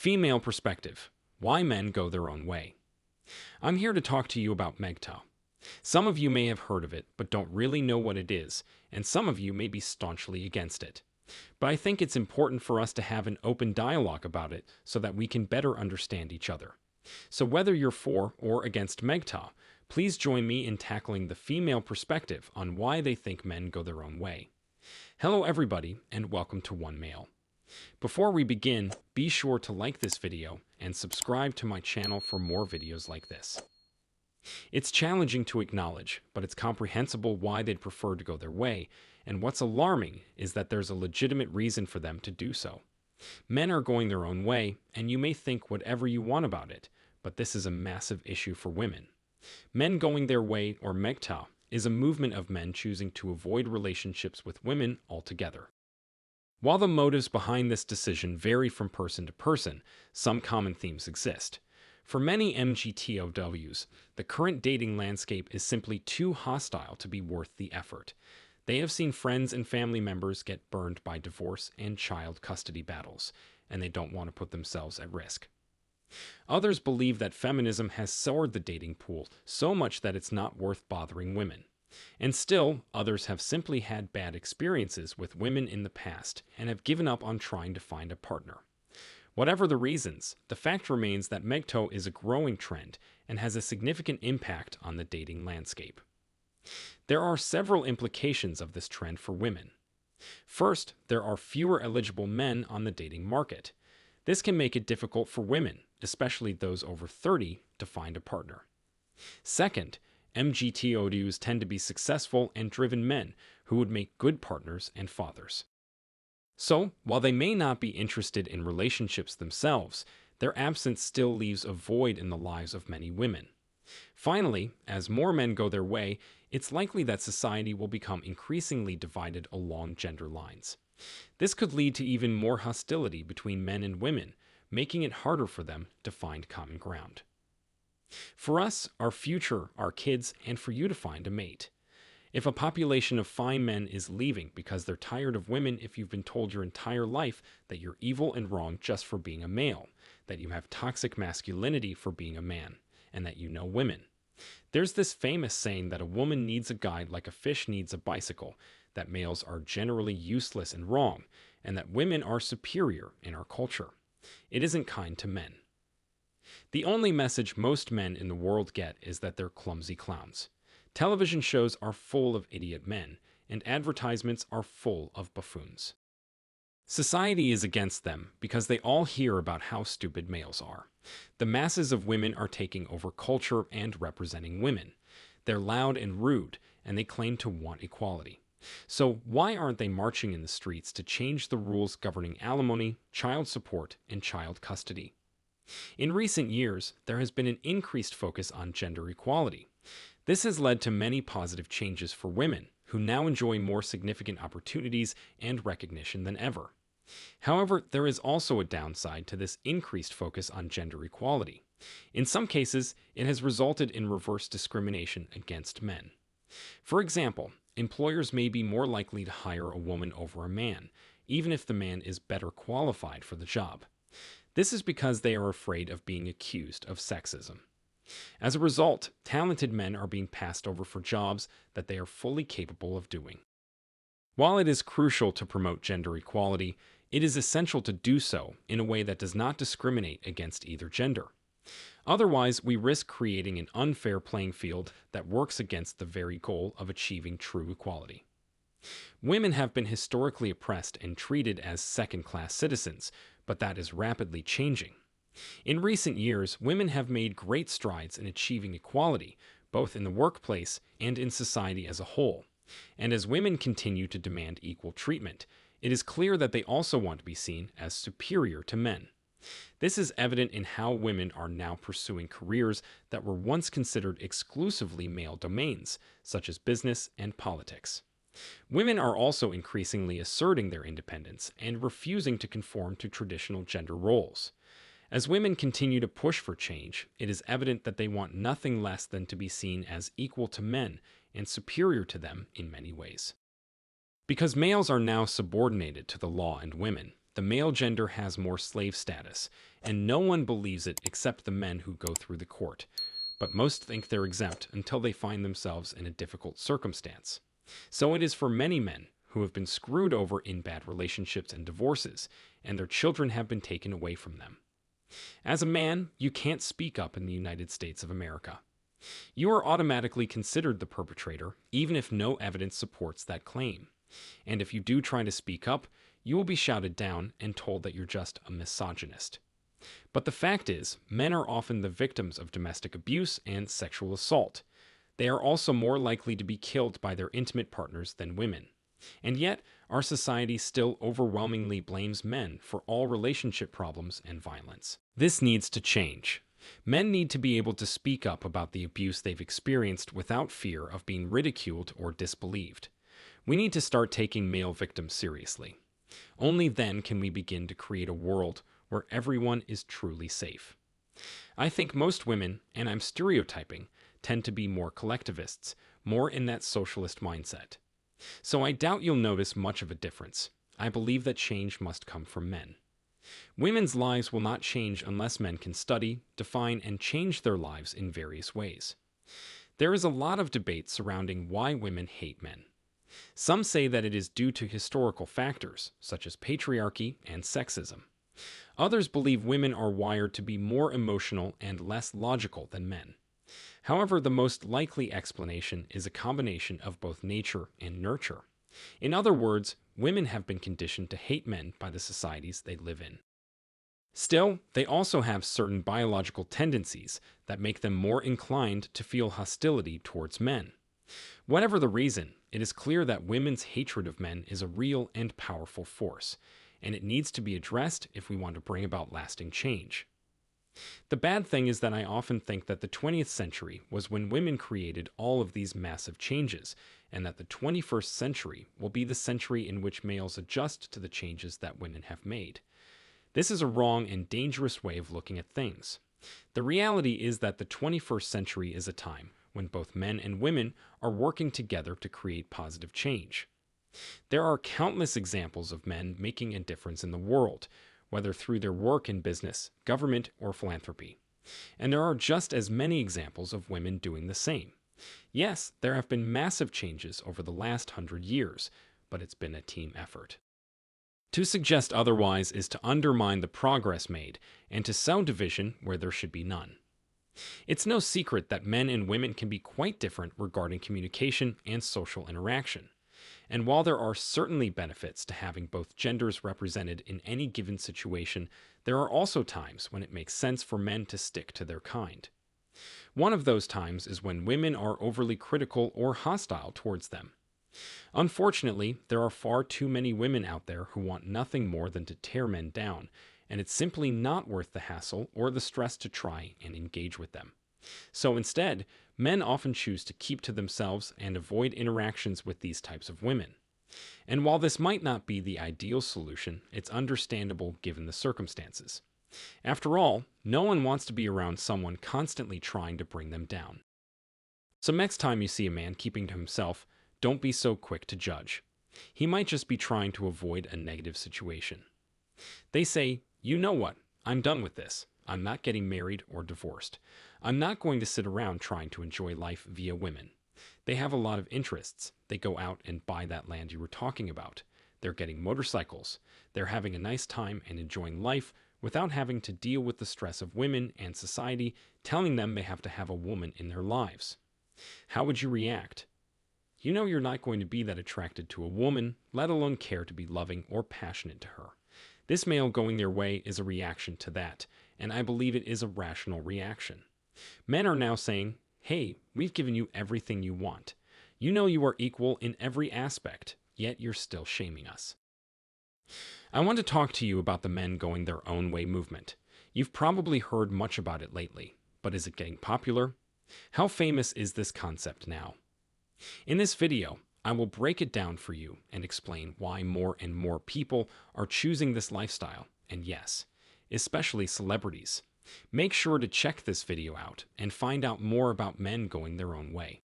Female perspective. Why men go their own way. I'm here to talk to you about MGTOW. Some of you may have heard of it, but don't really know what it is, and some of you may be staunchly against it. But I think it's important for us to have an open dialogue about it so that we can better understand each other. So whether you're for or against MGTOW, please join me in tackling the female perspective on why they think men go their own way. Hello everybody, and welcome to One Male. Before we begin, be sure to like this video and subscribe to my channel for more videos like this. It's challenging to acknowledge, but it's comprehensible why they'd prefer to go their way, and what's alarming is that there's a legitimate reason for them to do so. Men are going their own way, and you may think whatever you want about it, but this is a massive issue for women. Men going their way, or MGTOW, is a movement of men choosing to avoid relationships with women altogether. While the motives behind this decision vary from person to person, some common themes exist. For many MGTOWs, the current dating landscape is simply too hostile to be worth the effort. They have seen friends and family members get burned by divorce and child custody battles, and they don't want to put themselves at risk. Others believe that feminism has soured the dating pool so much that it's not worth bothering women. And still, others have simply had bad experiences with women in the past and have given up on trying to find a partner. Whatever the reasons, the fact remains that MGTOW is a growing trend and has a significant impact on the dating landscape. There are several implications of this trend for women. First, there are fewer eligible men on the dating market. This can make it difficult for women, especially those over 30, to find a partner. Second, MGTOWs tend to be successful and driven men who would make good partners and fathers. So, while they may not be interested in relationships themselves, their absence still leaves a void in the lives of many women. Finally, as more men go their way, it's likely that society will become increasingly divided along gender lines. This could lead to even more hostility between men and women, making it harder for them to find common ground. For us, our future, our kids, and for you to find a mate. If a population of fine men is leaving because they're tired of women, if you've been told your entire life that you're evil and wrong just for being a male, that you have toxic masculinity for being a man, and that you know women. There's this famous saying that a woman needs a guide like a fish needs a bicycle, that males are generally useless and wrong, and that women are superior in our culture. It isn't kind to men. The only message most men in the world get is that they're clumsy clowns. Television shows are full of idiot men, and advertisements are full of buffoons. Society is against them because they all hear about how stupid males are. The masses of women are taking over culture and representing women. They're loud and rude, and they claim to want equality. So why aren't they marching in the streets to change the rules governing alimony, child support, and child custody? In recent years, there has been an increased focus on gender equality. This has led to many positive changes for women, who now enjoy more significant opportunities and recognition than ever. However, there is also a downside to this increased focus on gender equality. In some cases, it has resulted in reverse discrimination against men. For example, employers may be more likely to hire a woman over a man, even if the man is better qualified for the job. This is because they are afraid of being accused of sexism. As a result, talented men are being passed over for jobs that they are fully capable of doing. While it is crucial to promote gender equality, it is essential to do so in a way that does not discriminate against either gender. Otherwise, we risk creating an unfair playing field that works against the very goal of achieving true equality. Women have been historically oppressed and treated as second-class citizens, but that is rapidly changing. In recent years, women have made great strides in achieving equality, both in the workplace and in society as a whole. And as women continue to demand equal treatment, it is clear that they also want to be seen as superior to men. This is evident in how women are now pursuing careers that were once considered exclusively male domains, such as business and politics. Women are also increasingly asserting their independence and refusing to conform to traditional gender roles. As women continue to push for change, it is evident that they want nothing less than to be seen as equal to men and superior to them in many ways. Because males are now subordinated to the law and women, the male gender has more slave status, and no one believes it except the men who go through the court. But most think they're exempt until they find themselves in a difficult circumstance. So it is for many men who have been screwed over in bad relationships and divorces, and their children have been taken away from them. As a man, you can't speak up in the United States of America. You are automatically considered the perpetrator, even if no evidence supports that claim. And if you do try to speak up, you will be shouted down and told that you're just a misogynist. But the fact is, men are often the victims of domestic abuse and sexual assault. They are also more likely to be killed by their intimate partners than women. And yet, our society still overwhelmingly blames men for all relationship problems and violence. This needs to change. Men need to be able to speak up about the abuse they've experienced without fear of being ridiculed or disbelieved. We need to start taking male victims seriously. Only then can we begin to create a world where everyone is truly safe. I think most women, and I'm stereotyping, tend to be more collectivists, more in that socialist mindset. So I doubt you'll notice much of a difference. I believe that change must come from men. Women's lives will not change unless men can study, define, and change their lives in various ways. There is a lot of debate surrounding why women hate men. Some say that it is due to historical factors, such as patriarchy and sexism. Others believe women are wired to be more emotional and less logical than men. However, the most likely explanation is a combination of both nature and nurture. In other words, women have been conditioned to hate men by the societies they live in. Still, they also have certain biological tendencies that make them more inclined to feel hostility towards men. Whatever the reason, it is clear that women's hatred of men is a real and powerful force, and it needs to be addressed if we want to bring about lasting change. The bad thing is that I often think that the 20th century was when women created all of these massive changes, and that the 21st century will be the century in which males adjust to the changes that women have made. This is a wrong and dangerous way of looking at things. The reality is that the 21st century is a time when both men and women are working together to create positive change. There are countless examples of men making a difference in the world, whether through their work in business, government, or philanthropy. And there are just as many examples of women doing the same. Yes, there have been massive changes over the last 100 years, but it's been a team effort. To suggest otherwise is to undermine the progress made and to sow division where there should be none. It's no secret that men and women can be quite different regarding communication and social interaction. And while there are certainly benefits to having both genders represented in any given situation, there are also times when it makes sense for men to stick to their kind. One of those times is when women are overly critical or hostile towards them. Unfortunately, there are far too many women out there who want nothing more than to tear men down, and it's simply not worth the hassle or the stress to try and engage with them. So instead, men often choose to keep to themselves and avoid interactions with these types of women. And while this might not be the ideal solution, it's understandable given the circumstances. After all, no one wants to be around someone constantly trying to bring them down. So next time you see a man keeping to himself, don't be so quick to judge. He might just be trying to avoid a negative situation. They say, you know what, I'm done with this. I'm not getting married or divorced. I'm not going to sit around trying to enjoy life via women. They have a lot of interests. They go out and buy that land you were talking about. They're getting motorcycles. They're having a nice time and enjoying life without having to deal with the stress of women and society telling them they have to have a woman in their lives. How would you react? You know you're not going to be that attracted to a woman, let alone care to be loving or passionate to her. This male going their way is a reaction to that, and I believe it is a rational reaction. Men are now saying, hey, we've given you everything you want. You know you are equal in every aspect, yet you're still shaming us. I want to talk to you about the men going their own way movement. You've probably heard much about it lately, but is it getting popular? How famous is this concept now? In this video, I will break it down for you and explain why more and more people are choosing this lifestyle, and yes, especially celebrities. Make sure to check this video out and find out more about men going their own way.